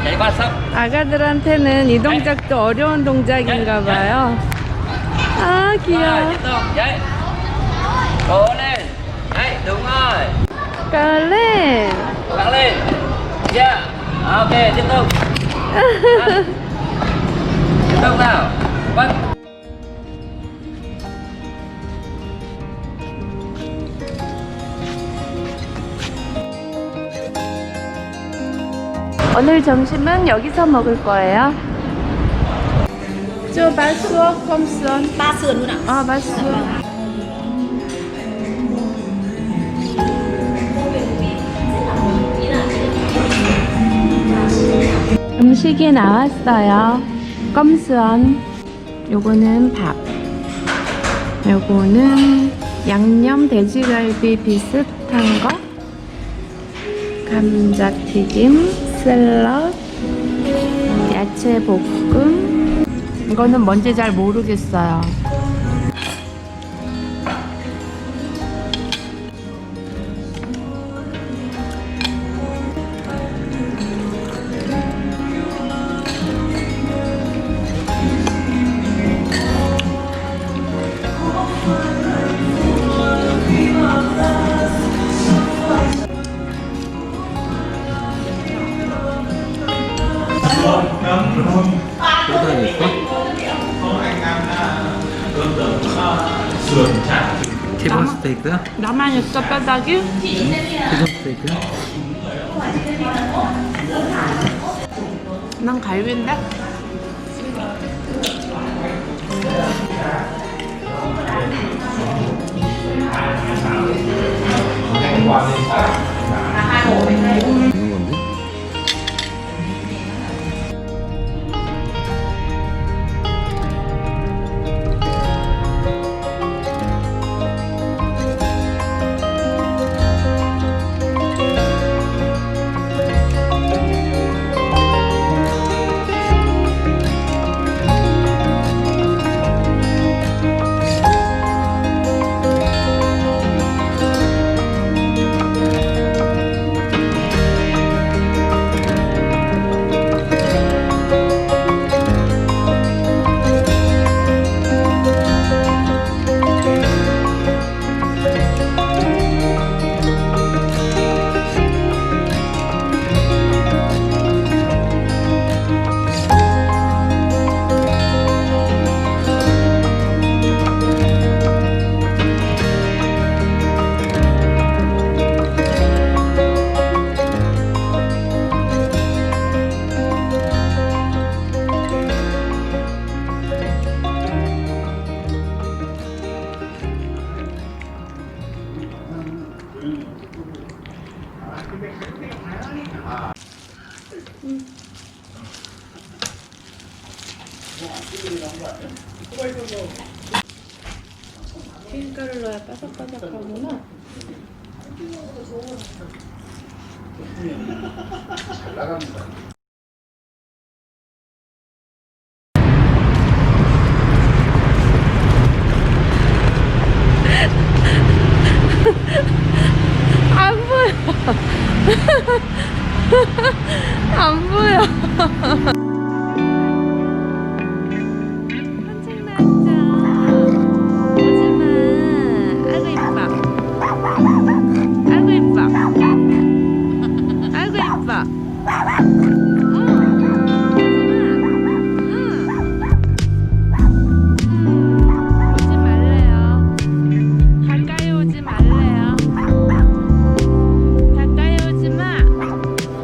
nhảy qua sông. 아가들한테는 이 동작도 어려운 동작인가 봐요. 아, 귀여워. Tiếp tục, dậy. Cố lên. Đấy, đúng rồi. 깔래. Cố gắng lên. Yeah. Ok, tiếp tục. Tiếp tục nào. Vâng. 오늘 점심은 여기서 먹을 거예요. 저 맛있어, 컴슨. Ba sườn luôn ạ. 아, 맛있어. 음식이 나왔어요. 껌스원. 요거는 밥. 요거는 양념 돼지갈비 비슷한 거. 감자튀김, 샐러드, 야채 볶음. 이거는 뭔지 잘 모르겠어요. 티본 스테이크야? 나만 있어, 뼈다귀? 티본 스테이크? 난 갈비인데? 있는 건데? 튀김가루를 넣어야 바삭바삭하구나. 안 보여. 안 보여.